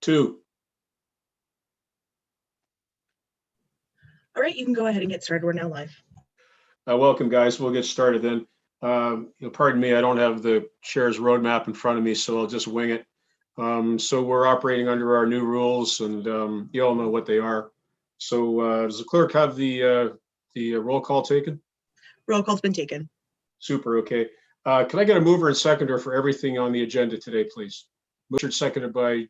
2. All right, you can go ahead and get started. We're now live. Welcome, guys. We'll get started then. Pardon me, I don't have the chair's roadmap in front of me, so I'll just wing it. So we're operating under our new rules, and you all know what they are. So does the clerk have the roll call taken? Roll call's been taken. Super. Okay. Can I get a mover and seconder for everything on the agenda today, please? Motion seconded by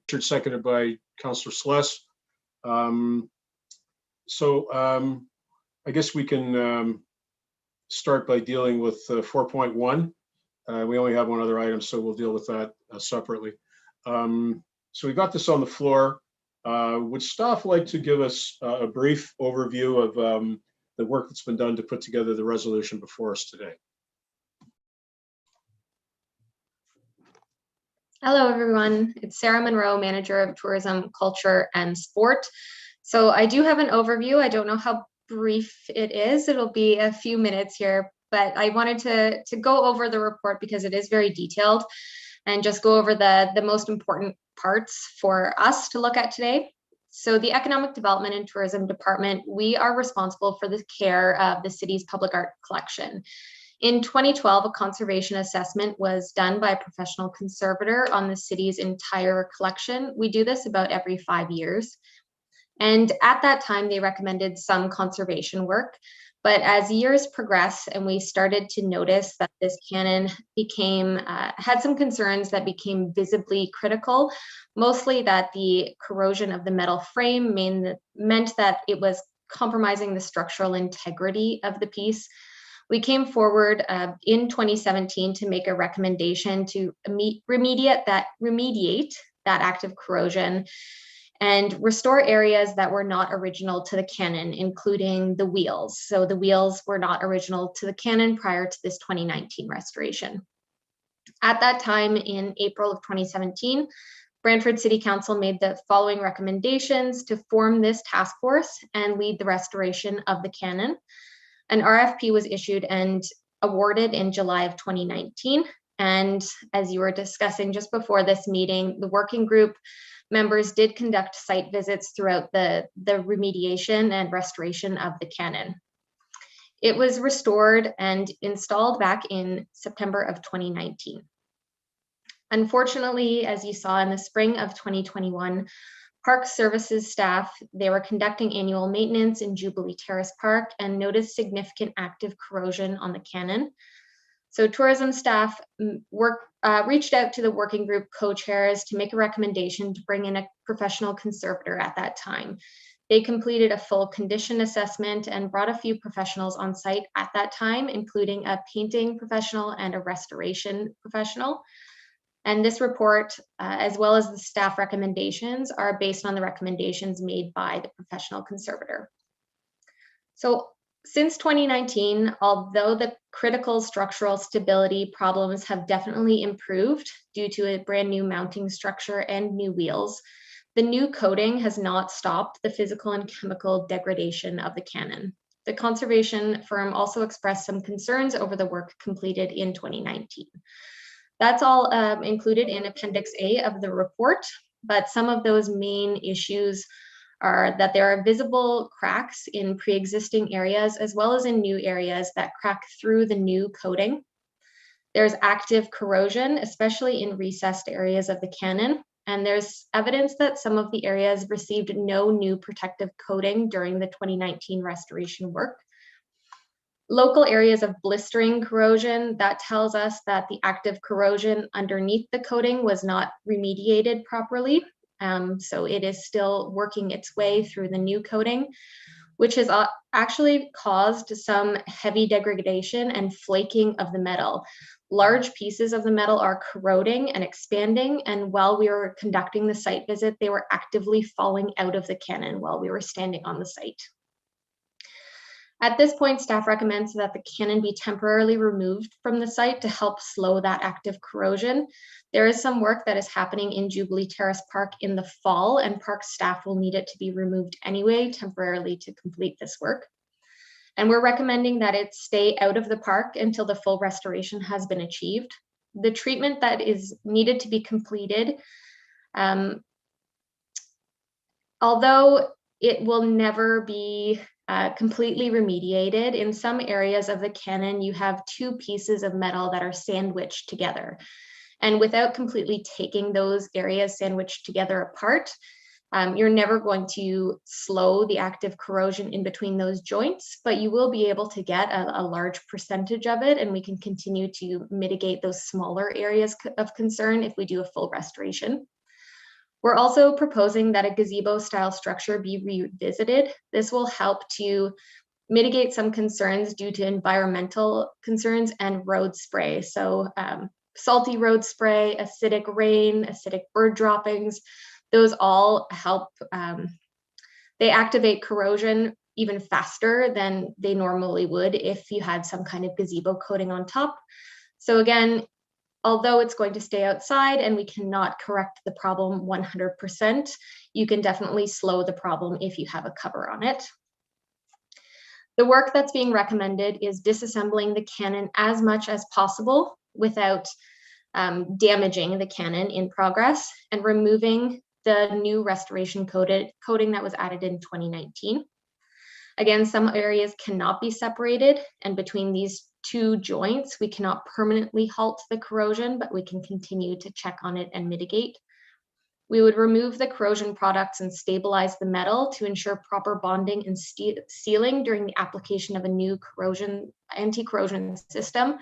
Councillor Sless. I guess we can start by dealing with 4.1. We only have one other item, so we'll deal with that separately. So we got this on the floor. Would staff like to give us a brief overview of the work that's been done to put together the resolution before us today? Hello, everyone. It's Sarah Monroe, Manager of Tourism, Culture, and Sport. So I do have an overview. I don't know how brief it is. It'll be a few minutes here, but I wanted to go over the report because it is very detailed and just go over the most important parts for us to look at today. So the Economic Development and Tourism Department, we are responsible for the care of the city's public art collection. In 2012, a conservation assessment was done by a professional conservator on the city's entire collection. We do this about every 5 years. And at that time, they recommended some conservation work. But as years progress and we started to notice that this canon had some concerns that became visibly critical, mostly that the corrosion of the metal frame meant that it was compromising the structural integrity of the piece. We came forward in 2017 to make a recommendation to remediate that active corrosion and restore areas that were not original to the canon, including the wheels. So the wheels were not original to the canon prior to this 2019 restoration. At that time, in April of 2017, Brantford City Council made the following recommendations to form this task force and lead the restoration of the canon. An RFP was issued and awarded in July of 2019. And as you were discussing just before this meeting, the working group members did conduct site visits throughout the remediation and restoration of the canon. It was restored and installed back in September of 2019. Unfortunately, as you saw in the spring of 2021, Park Services staff, they were conducting annual maintenance in Jubilee Terrace Park and noticed significant active corrosion on the canon. So tourism staff reached out to the working group co-chairs to make a recommendation to bring in a professional conservator at that time. They completed a full condition assessment and brought a few professionals on site at that time, including a painting professional and a restoration professional. And this report, as well as the staff recommendations, are based on the recommendations made by the professional conservator. So since 2019, although the critical structural stability problems have definitely improved due to a brand new mounting structure and new wheels, the new coating has not stopped the physical and chemical degradation of the canon. The conservation firm also expressed some concerns over the work completed in 2019. That's all included in Appendix A of the report, but some of those main issues are that there are visible cracks in pre-existing areas as well as in new areas that crack through the new coating. There's active corrosion, especially in recessed areas of the canon, and there's evidence that some of the areas received no new protective coating during the 2019 restoration work. Local areas of blistering corrosion, that tells us that the active corrosion underneath the coating was not remediated properly. So it is still working its way through the new coating, which has actually caused some heavy degradation and flaking of the metal. Large pieces of the metal are corroding and expanding, and while we were conducting the site visit, they were actively falling out of the canon while we were standing on the site. At this point, staff recommends that the canon be temporarily removed from the site to help slow that active corrosion. There is some work that is happening in Jubilee Terrace Park in the fall, and park staff will need it to be removed anyway temporarily to complete this work. And we're recommending that it stay out of the park until the full restoration has been achieved. The treatment that is needed to be completed although it will never be completely remediated, in some areas of the cannon, you have two pieces of metal that are sandwiched together. And without completely taking those areas sandwiched together apart, you're never going to slow the active corrosion in between those joints, but you will be able to get a large percentage of it, and we can continue to mitigate those smaller areas of concern if we do a full restoration. We're also proposing that a gazebo style structure be revisited. This will help to mitigate some concerns due to environmental concerns and road spray. So salty road spray, acidic rain, acidic bird droppings, those all help, they activate corrosion even faster than they normally would if you had some kind of gazebo coating on top. So again, although it's going to stay outside and we cannot correct the problem 100%, you can definitely slow the problem if you have a cover on it. The work that's being recommended is disassembling the cannon as much as possible without damaging the cannon in progress, and removing the new restoration coating that was added in 2019. Again, some areas cannot be separated, and between these two joints, we cannot permanently halt the corrosion, but we can continue to check on it and mitigate. We would remove the corrosion products and stabilize the metal to ensure proper bonding and sealing during the application of a new anti-corrosion system.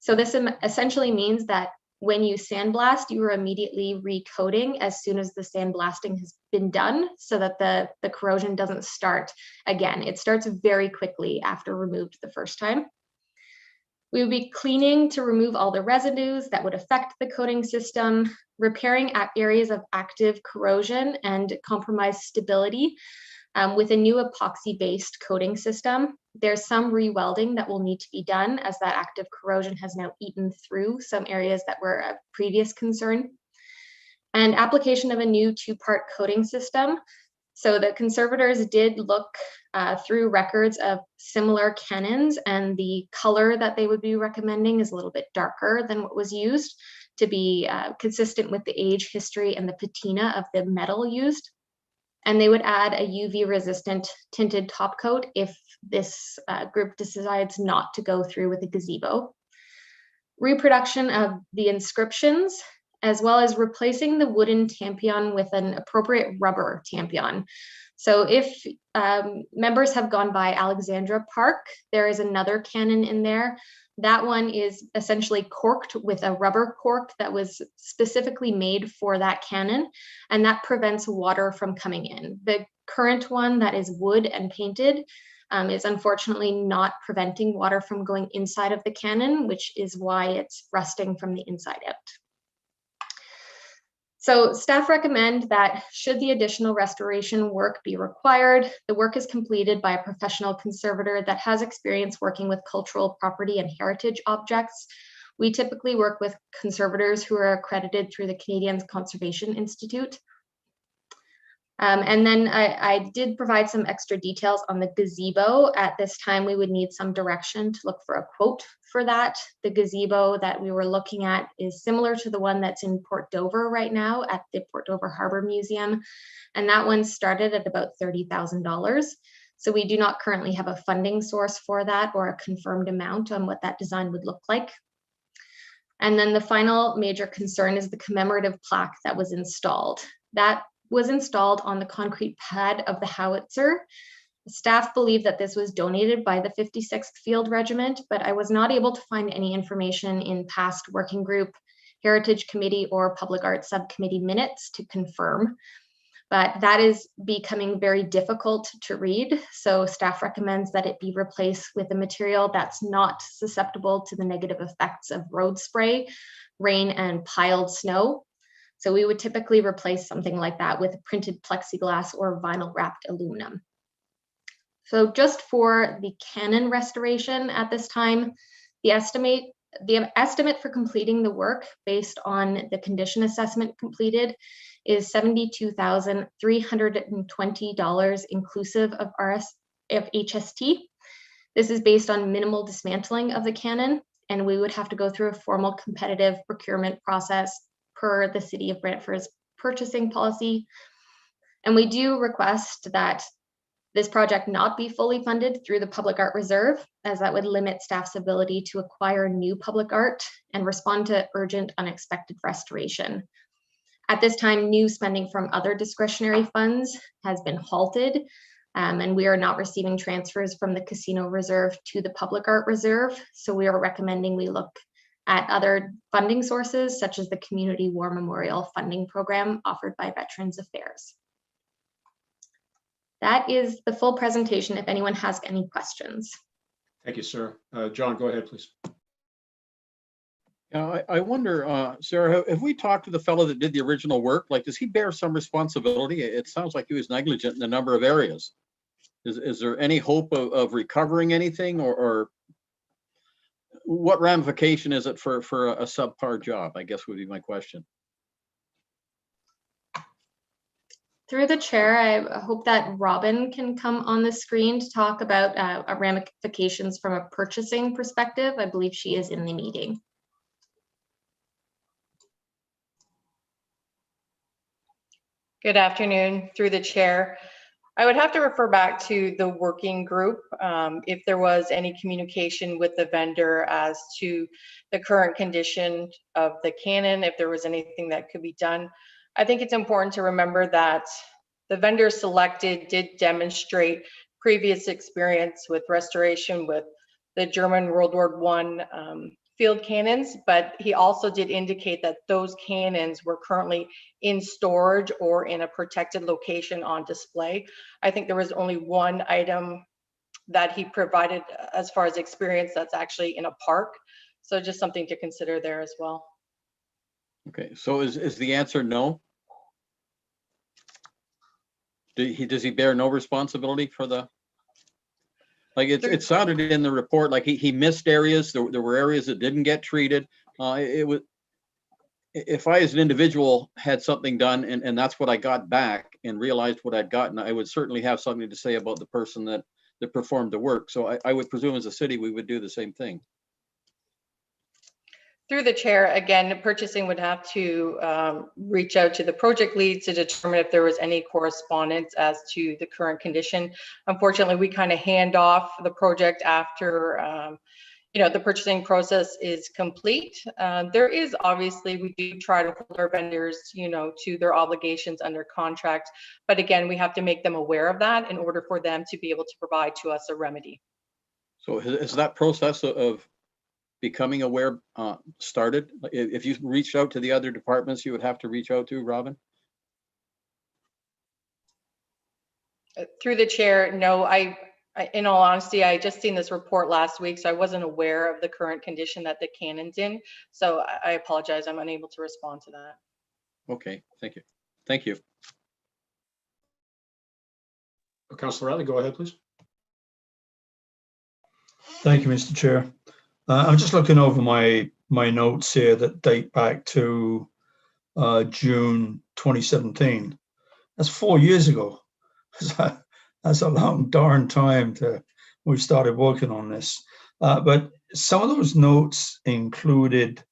So this essentially means that when you sandblast, you are immediately recoating as soon as the sandblasting has been done, so that the corrosion doesn't start again. It starts very quickly after removed the first time. We would be cleaning to remove all the residues that would affect the coating system, repairing areas of active corrosion and compromised stability with a new epoxy-based coating system. There's some rewelding that will need to be done, as that active corrosion has now eaten through some areas that were of previous concern. And application of a new two-part coating system. So the conservators did look through records of similar cannons, and the color that they would be recommending is a little bit darker than what was used to be consistent with the age, history, and the patina of the metal used. And they would add a UV resistant tinted top coat if this group decides not to go through with a gazebo. Reproduction of the inscriptions, as well as replacing the wooden tampion with an appropriate rubber tampion. So if members have gone by Alexandra Park, there is another cannon in there. That one is essentially corked with a rubber cork that was specifically made for that cannon, and that prevents water from coming in. The current one that is wood and painted is unfortunately not preventing water from going inside of the cannon, which is why it's rusting from the inside out. So staff recommend that should the additional restoration work be required, the work is completed by a professional conservator that has experience working with cultural property and heritage objects. We typically work with conservators who are accredited through the Canadian Conservation Institute. And then I did provide some extra details on the gazebo. At this time, we would need some direction to look for a quote for that. The gazebo that we were looking at is similar to the one that's in Port Dover right now at the Port Dover Harbor Museum. And that one started at about $30,000. So we do not currently have a funding source for that or a confirmed amount on what that design would look like. And then the final major concern is the commemorative plaque that was installed. That was installed on the concrete pad of the howitzer. Staff believe that this was donated by the 56th Field Regiment, but I was not able to find any information in past working group, Heritage Committee, or Public Arts Subcommittee minutes to confirm. But that is becoming very difficult to read, so staff recommends that it be replaced with a material that's not susceptible to the negative effects of road spray, rain, and piled snow. So we would typically replace something like that with printed plexiglass or vinyl wrapped aluminum. So just for the cannon restoration at this time, the estimate for completing the work based on the condition assessment completed is $72,320 inclusive of HST. This is based on minimal dismantling of the cannon, and we would have to go through a formal competitive procurement process per the City of Brantford's purchasing policy. And we do request that this project not be fully funded through the Public Art Reserve, as that would limit staff's ability to acquire new public art and respond to urgent, unexpected restoration. At this time, new spending from other discretionary funds has been halted, and we are not receiving transfers from the Casino Reserve to the Public Art Reserve. So we are recommending we look at other funding sources, such as the Community War Memorial Funding Program offered by Veterans Affairs. That is the full presentation if anyone has any questions. Thank you, Sarah. John, go ahead, please. I wonder, Sarah, have we talked to the fellow that did the original work? Like, does he bear some responsibility? It sounds like he was negligent in a number of areas. Is there any hope of recovering anything, or what ramification is it for a subpar job, I guess would be my question. Through the chair, I hope that Robin can come on the screen to talk about ramifications from a purchasing perspective. I believe she is in the meeting. Good afternoon, through the chair. I would have to refer back to the working group if there was any communication with the vendor as to the current condition of the cannon, if there was anything that could be done. I think it's important to remember that the vendor selected did demonstrate previous experience with restoration with the German World War I field cannons, but he also did indicate that those cannons were currently in storage or in a protected location on display. I think there was only one item that he provided as far as experience that's actually in a park. So just something to consider there as well. Okay, so is the answer no? Does he bear no responsibility for the? Like it sounded in the report like he missed areas. There were areas that didn't get treated. It was, if I as an individual had something done and that's what I got back and realized what I'd gotten, I would certainly have something to say about the person that performed the work. So I would presume as a city we would do the same thing. Through the chair, again, purchasing would have to reach out to the project lead to determine if there was any correspondence as to the current condition. Unfortunately, we kind of hand off the project after the purchasing process is complete. There is obviously, we do try to hold our vendors, to their obligations under contract. But again, we have to make them aware of that in order for them to be able to provide to us a remedy. So has that process of becoming aware started? If you reached out to the other departments you would have to reach out to, Robin? Through the chair, no, I in all honesty, I just seen this report last week, so I wasn't aware of the current condition that the cannon's in. So I apologize, I'm unable to respond to that. Okay, thank you. Thank you. Councillor Riley, go ahead, please. Thank you, Mr. Chair. I'm just looking over my notes here that date back to June 2017. That's 4 years ago. That's a long darn time we've started working on this. But some of those notes included,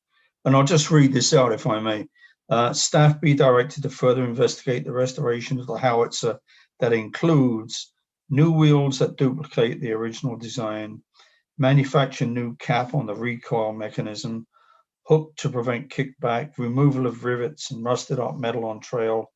and I'll just read this out if I may. Staff be directed to further investigate the restoration of the howitzer that includes new wheels that duplicate the original design, manufacture new cap on the recoil mechanism, hook to prevent kickback, removal of rivets and rusted up metal on trail,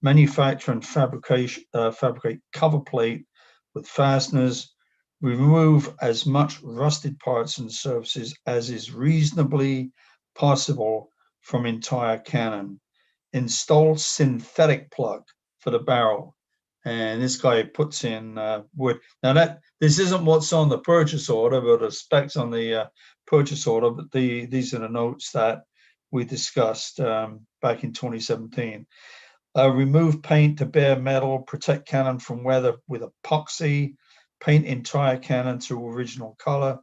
manufacture and fabricate cover plate with fasteners, remove as much rusted parts and surfaces as is reasonably possible from entire cannon, install synthetic plug for the barrel. And this guy puts in wood. Now this isn't what's on the purchase order, but the specs on the purchase order. But these are the notes that we discussed back in 2017. Remove paint to bare metal, protect cannon from weather with epoxy, paint entire cannon to original color,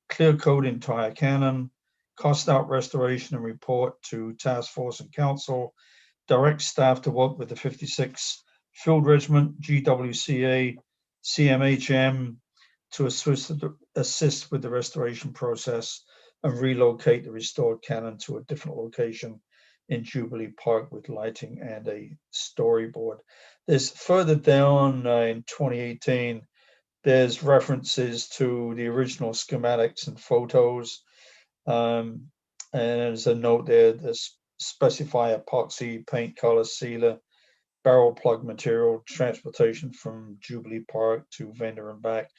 clear coat entire cannon, cost out restoration and report to task force and council, direct staff to work with the 56 Field Regiment, GWCA, CMHM to assist with the restoration process and relocate the restored cannon to a different location in Jubilee Park with lighting and a storyboard. There's further down in 2018, there's references to the original schematics and photos. And there's a note there that specify epoxy, paint color, sealer, barrel plug material, transportation from Jubilee Park to vendor and back.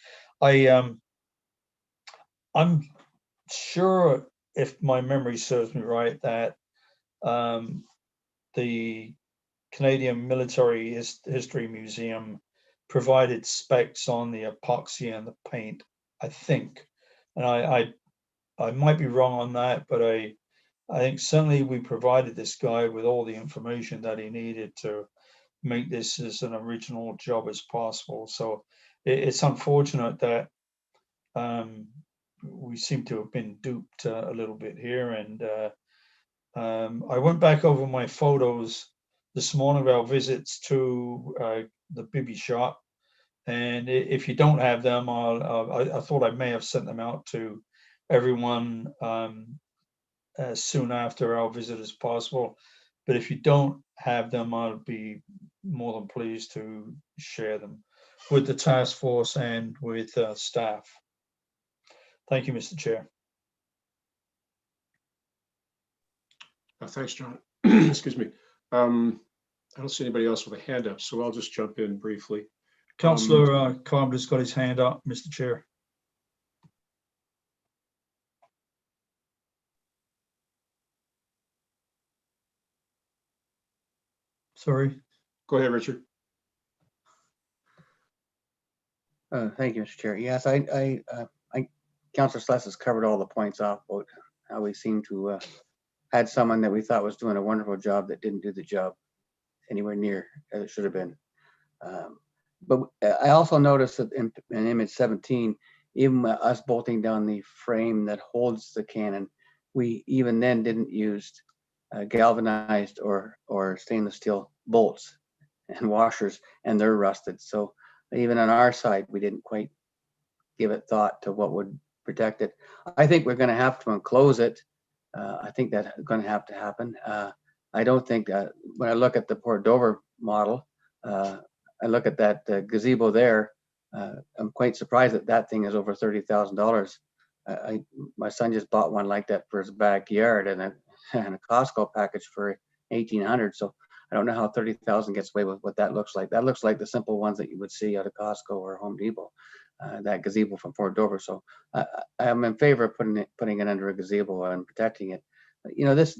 I'm sure, if my memory serves me right, that the Canadian Military History Museum provided specs on the epoxy and the paint, I think. And I might be wrong on that, but I think certainly we provided this guy with all the information that he needed to make this as an original job as possible. So it's unfortunate that we seem to have been duped a little bit here. And I went back over my photos this morning of our visits to the Bibby shop. And if you don't have them, I thought I may have sent them out to everyone as soon after our visit as possible. But if you don't have them, I'll be more than pleased to share them with the task force and with staff. Thank you, Mr. Chair. Thanks, John. Excuse me. I don't see anybody else with a hand up, so I'll just jump in briefly. Councillor Carpenter's got his hand up, Mr. Chair. Sorry. Go ahead, Richard. Thank you, Mr. Chair. Yes, Councillor Sless has covered all the points off about how we seem to had someone that we thought was doing a wonderful job that didn't do the job anywhere near as it should have been. But I also noticed that in image 17, even us bolting down the frame that holds the cannon, we even then didn't use galvanized or stainless steel bolts and washers, and they're rusted. So even on our side, we didn't quite give it thought to what would protect it. I think we're going to have to enclose it. I think that's going to have to happen. I don't think when I look at the Port Dover model, I look at that gazebo there, I'm quite surprised that that thing is over $30,000. My son just bought one like that for his backyard and a Costco package for $1,800. So I don't know how 30,000 gets away with what that looks like. That looks like the simple ones that you would see out of Costco or Home Depot. That gazebo from Fort Dover. So I'm in favor of putting it under a gazebo and protecting it. You know, this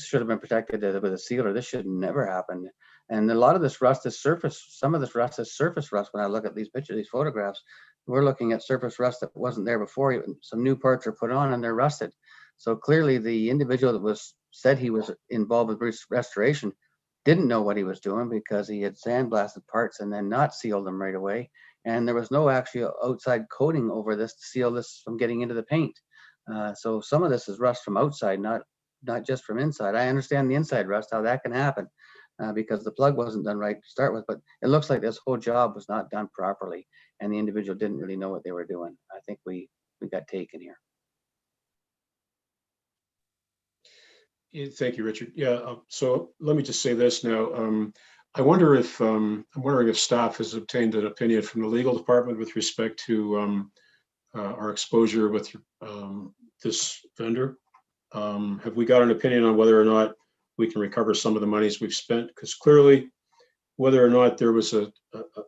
should have been protected with a sealer. This should never happen. And a lot of this rust is surface. Some of this rust is surface rust. When I look at these pictures, these photographs, we're looking at surface rust that wasn't there before. Some new parts are put on and they're rusted. So clearly, the individual that said he was involved with restoration didn't know what he was doing, because he had sandblasted parts and then not sealed them right away. And there was no actual outside coating over this to seal this from getting into the paint. So some of this is rust from outside, not just from inside. I understand the inside rust, how that can happen, because the plug wasn't done right to start with, but it looks like this whole job was not done properly and the individual didn't really know what they were doing. I think we got taken here. Thank you, Richard. Yeah, so let me just say this now. I'm wondering if staff has obtained an opinion from the legal department with respect to our exposure with this vendor. Have we got an opinion on whether or not we can recover some of the monies we've spent? Because clearly, whether or not there was a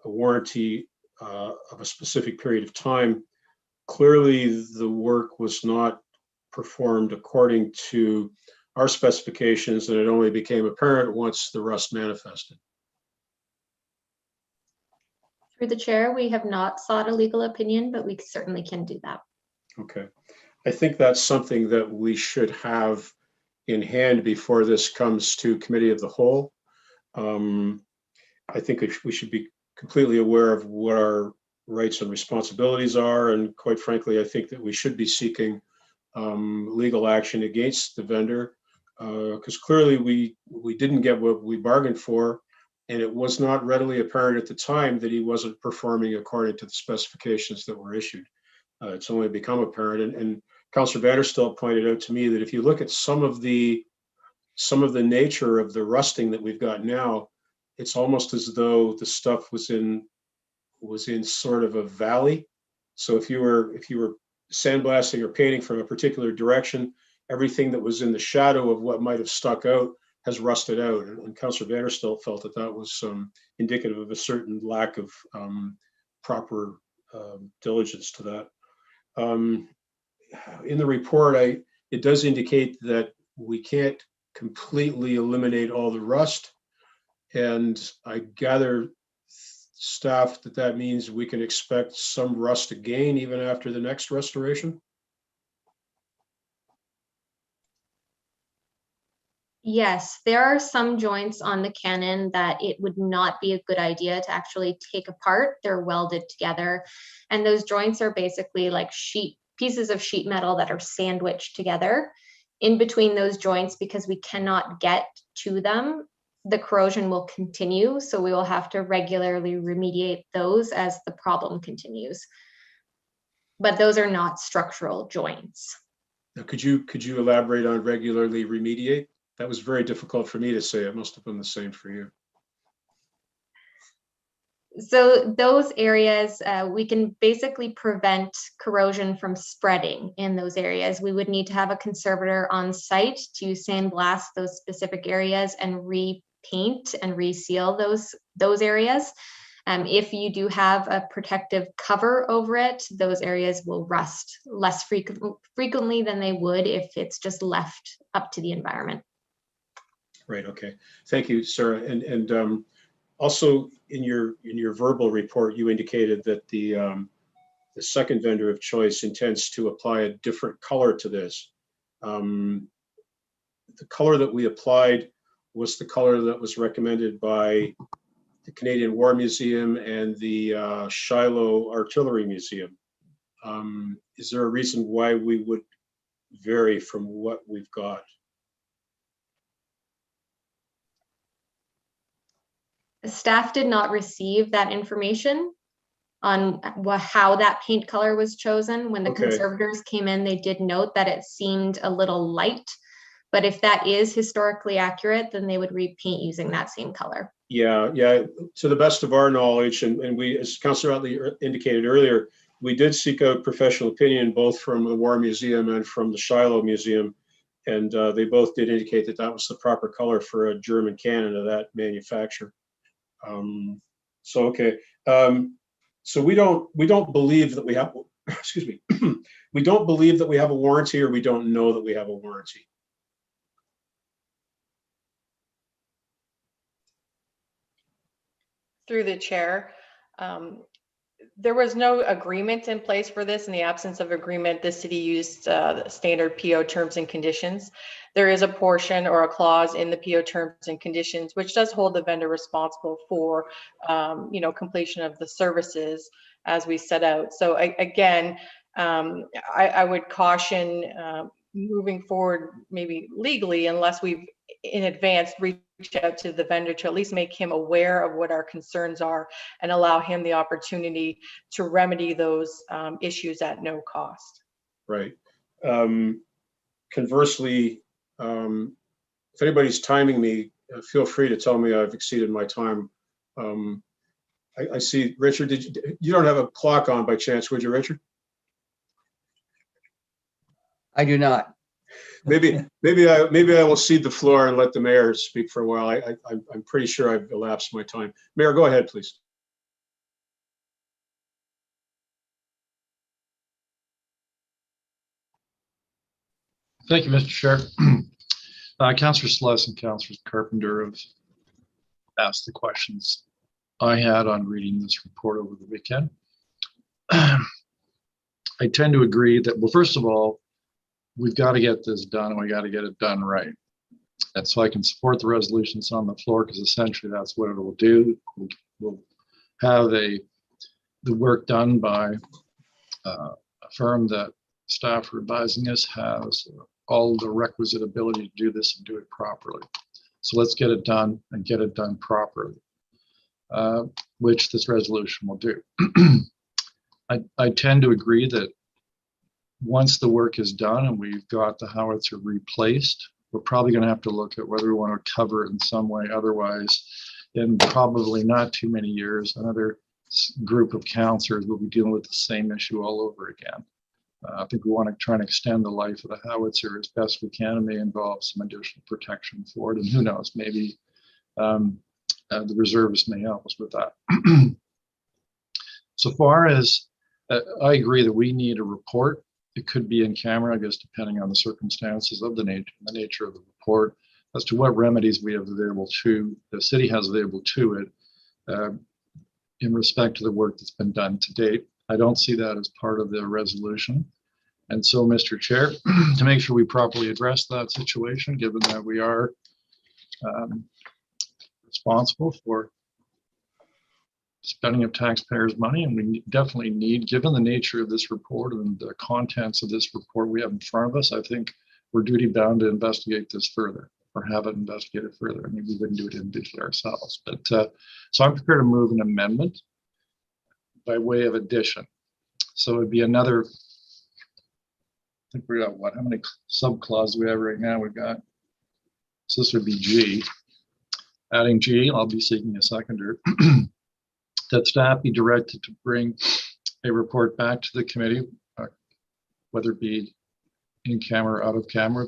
warranty of a specific period of time, clearly the work was not performed according to our specifications, and it only became apparent once the rust manifested. Through the chair, we have not sought a legal opinion, but we certainly can do that. Okay. I think that's something that we should have in hand before this comes to committee of the whole. I think we should be completely aware of what our rights and responsibilities are. And quite frankly, I think that we should be seeking legal action against the vendor, because clearly we didn't get what we bargained for. And it was not readily apparent at the time that he wasn't performing according to the specifications that were issued. It's only become apparent. And Councillor Vanderstel pointed out to me that if you look at some of the some of the nature of the rusting that we've got now, it's almost as though the stuff was in sort of a valley. So if you were sandblasting or painting from a particular direction, everything that was in the shadow of what might have stuck out has rusted out. And Councillor Vanderstel felt that that was indicative of a certain lack of proper diligence to that. In the report, it does indicate that we can't completely eliminate all the rust. And I gather, staff, that means we can expect some rust again even after the next restoration? Yes, there are some joints on the cannon that it would not be a good idea to actually take apart. They're welded together. And those joints are basically like pieces of sheet metal that are sandwiched together. In between those joints, because we cannot get to them, the corrosion will continue. So we will have to regularly remediate those as the problem continues. But those are not structural joints. Now, could you elaborate on regularly remediate? That was very difficult for me to say. It must have been the same for you. So those areas, we can basically prevent corrosion from spreading in those areas. We would need to have a conservator on site to sandblast those specific areas and repaint and reseal those areas. If you do have a protective cover over it, those areas will rust less frequently than they would if it's just left up to the environment. Right. Okay. Thank you, Sarah. And also in your verbal report, you indicated that the second vendor of choice intends to apply a different color to this. The color that we applied was the color that was recommended by the Canadian War Museum and the Shiloh Artillery Museum. Is there a reason why we would vary from what we've got? The staff did not receive that information on how that paint color was chosen. When the conservators came in, they did note that it seemed a little light, but if that is historically accurate, then they would repaint using that same color. Yeah. To the best of our knowledge, and we, as Councillor Utley indicated earlier, we did seek out professional opinion both from the War Museum and from the Shiloh Museum, and they both did indicate that that was the proper color for a German cannon of that manufacturer. So we don't believe that we have, excuse me, we don't believe that we have a warranty, or we don't know that we have a warranty. Through the chair, there was no agreement in place for this. In the absence of agreement, the city used the standard PO terms and conditions. There is a portion or a clause in the PO terms and conditions which does hold the vendor responsible for, completion of the services as we set out. So again, I would caution moving forward, maybe legally, unless we've in advance reach out to the vendor to at least make him aware of what our concerns are and allow him the opportunity to remedy those issues at no cost. Right. Conversely, if anybody's timing me, feel free to tell me I've exceeded my time. I see, Richard, you don't have a clock on by chance, would you, Richard? I do not. Maybe I will cede the floor and let the mayor speak for a while. I'm pretty sure I've elapsed my time. Mayor, go ahead, please. Thank you, Mr. Chair. Councillor Sluss and Councillor Carpenter have asked the questions I had on reading this report over the weekend. I tend to agree that, well, first of all, we've got to get this done, and we got to get it done right. And so I can support the resolutions on the floor, because essentially that's what it will do. We'll have the work done by a firm that staff are advising us has all the requisite ability to do this and do it properly. So let's get it done and get it done properly, which this resolution will do. I tend to agree that once the work is done and we've got the howitzer replaced, we're probably going to have to look at whether we want to cover it in some way. Otherwise, in probably not too many years, another group of counselors will be dealing with the same issue all over again. I think we want to try and extend the life of the howitzer as best we can, and may involve some additional protection for it. And who knows, maybe the reservists may help us with that. So far as I agree that we need a report. It could be in camera, I guess, depending on the circumstances of the nature of the report, as to what remedies we have available to, the city has available to it in respect to the work that's been done to date. I don't see that as part of the resolution. And so, Mr. Chair, to make sure we properly address that situation, given that we are responsible for spending of taxpayers' money, and we definitely need, given the nature of this report and the contents of this report we have in front of us, I think we're duty bound to investigate this further, or have it investigated further. I mean, we wouldn't do it individually ourselves, but so I'm prepared to move an amendment by way of addition. So it'd be another, I think we got what, how many subclauses we have right now? We've got, so this would be G. Adding G, I'll be seeking a seconder. That staff be directed to bring a report back to the committee, whether it be in camera or out of camera,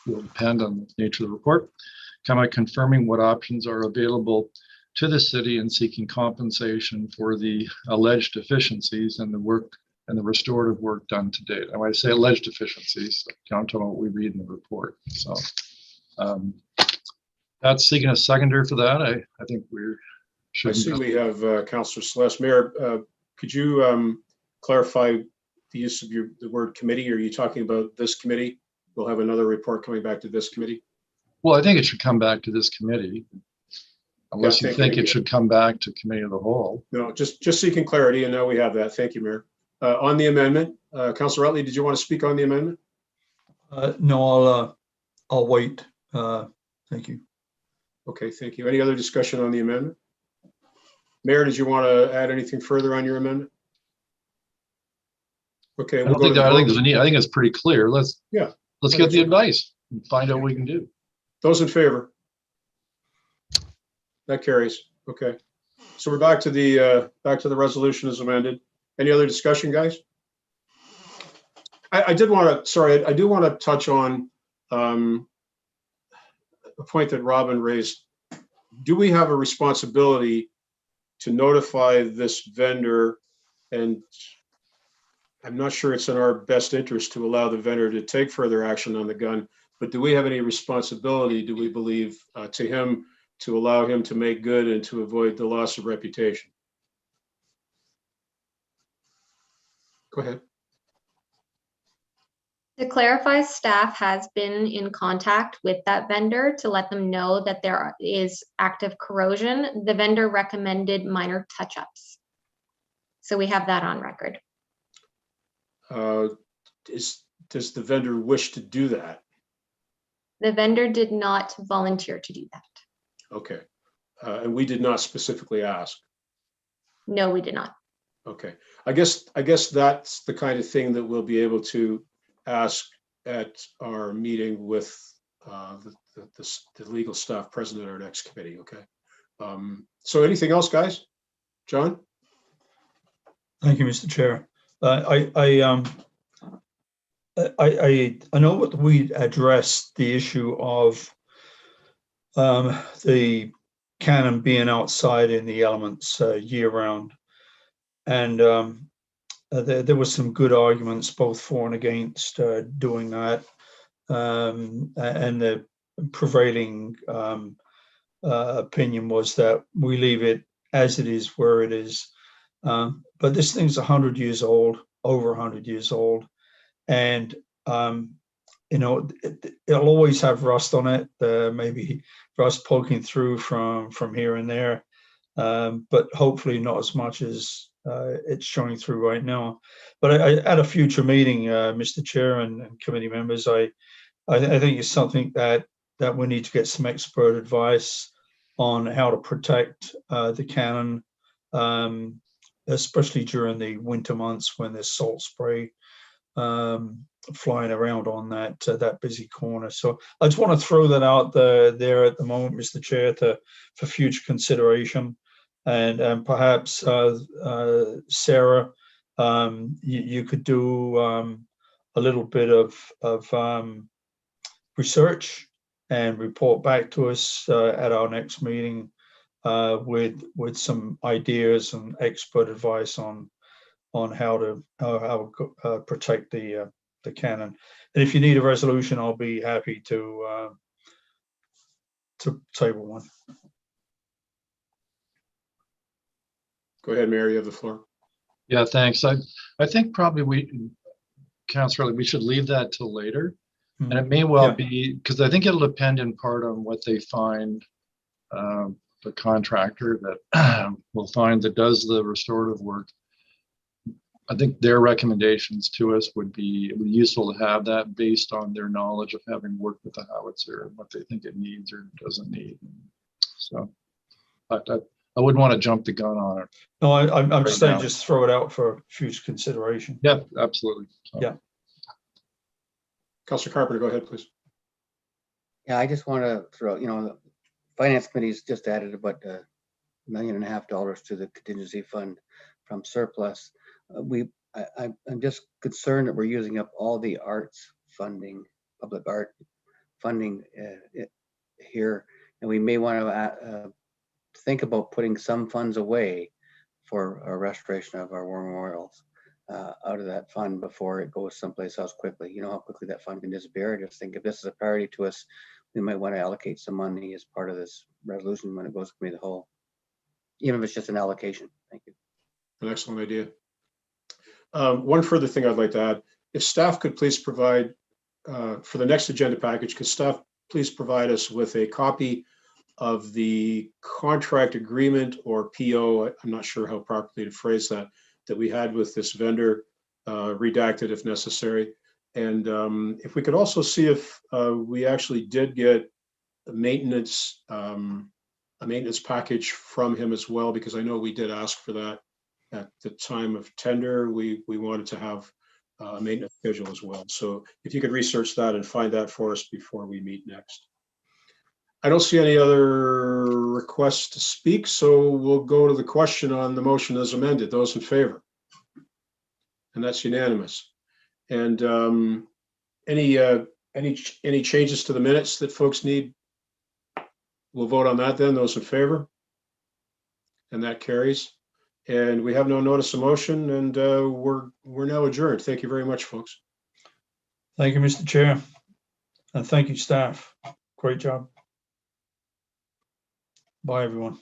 will depend on the nature of the report, confirming what options are available to the city in seeking compensation for the alleged deficiencies and the work and the restorative work done to date. And when I say alleged deficiencies, count on what we read in the report. So that's seeking a seconder for that. I think we're. I see we have Councillor Celeste. Mayor, could you clarify the use of the word committee? Are you talking about this committee? We'll have another report coming back to this committee. Well, I think it should come back to this committee, unless you think it should come back to committee of the whole. No, just seeking clarity, and now we have that. Thank you, Mayor. On the amendment, Councillor Utley, did you want to speak on the amendment? No, I'll wait. Thank you. Okay, thank you. Any other discussion on the amendment? Mayor, did you want to add anything further on your amendment? Okay, I think there's a need. I think it's pretty clear. Let's get the advice and find out what we can do. Those in favor? That carries. Okay, so we're back to the resolution as amended. Any other discussion, guys? I do want to touch on a point that Robin raised. Do we have a responsibility to notify this vendor? And I'm not sure it's in our best interest to allow the vendor to take further action on the gun, but do we have any responsibility, do we believe, to him to allow him to make good and to avoid the loss of reputation? Go ahead. To clarify, staff has been in contact with that vendor to let them know that there is active corrosion. The vendor recommended minor touch-ups. So we have that on record. Does the vendor wish to do that? The vendor did not volunteer to do that. Okay. And we did not specifically ask. No, we did not. Okay. I guess that's the kind of thing that we'll be able to ask at our meeting with the legal staff present at our next committee. Okay. So anything else, guys? John? Thank you, Mr. Chair. I know what we addressed the issue of the cannon being outside in the elements year round, and there were some good arguments both for and against doing that, and the prevailing opinion was that we leave it as it is where it is. But this thing's 100 years old, over 100 years old, and you know, it'll always have rust on it, maybe rust poking through from here and there, but hopefully not as much as it's showing through right now. But at a future meeting, Mr. Chair and committee members, I think it's something that we need to get some expert advice on how to protect the cannon, especially during the winter months when there's salt spray flying around on that busy corner. So I just want to throw that out there at the moment, Mr. Chair, for future consideration, and perhaps Sarah, you could do a little bit of research and report back to us at our next meeting with some ideas and expert advice on how to protect the cannon. And if you need a resolution, I'll be happy to table one. Go ahead, Mayor, you have the floor. Yeah, thanks. I think probably Councillor, we should leave that till later. And it may well be, because I think it'll depend in part on what they find, the contractor that will find that does the restorative work. I think their recommendations to us would be useful to have that based on their knowledge of having worked with the howitzer and what they think it needs or doesn't need. So I wouldn't want to jump the gun on it. No, I'm right just saying, now. just throw it out for future consideration. Yeah, absolutely. So. Yeah. Councillor Carpenter, go ahead, please. Yeah, I just want to throw, the Finance Committee's just added about $1.5 million to the contingency fund from surplus. I'm just concerned that we're using up all the arts funding, public art funding here, and we may want to think about putting some funds away for a restoration of our war memorials out of that fund before it goes someplace else quickly. You know how quickly that fund can disappear. I just think if this is a priority to us, we might want to allocate some money as part of this resolution when it goes to committee of the whole, even if it's just an allocation. Thank you. An excellent idea. One further thing I'd like to add, if staff could please provide, for the next agenda package, could staff please provide us with a copy of the contract agreement or PO, I'm not sure how properly to phrase that we had with this vendor, redacted if necessary. And if we could also see if we actually did get a maintenance package from him as well, because I know we did ask for that at the time of tender. We wanted to have a maintenance schedule as well. So if you could research that and find that for us before we meet next. I don't see any other requests to speak, so we'll go to the question on the motion as amended. Those in favor? And that's unanimous. And any changes to the minutes that folks need? We'll vote on that then. Those in favor? And that carries. And we have no notice of motion, and we're now adjourned. Thank you very much, folks. Thank you, Mr. Chair. And thank you, staff. Great job. Bye, everyone.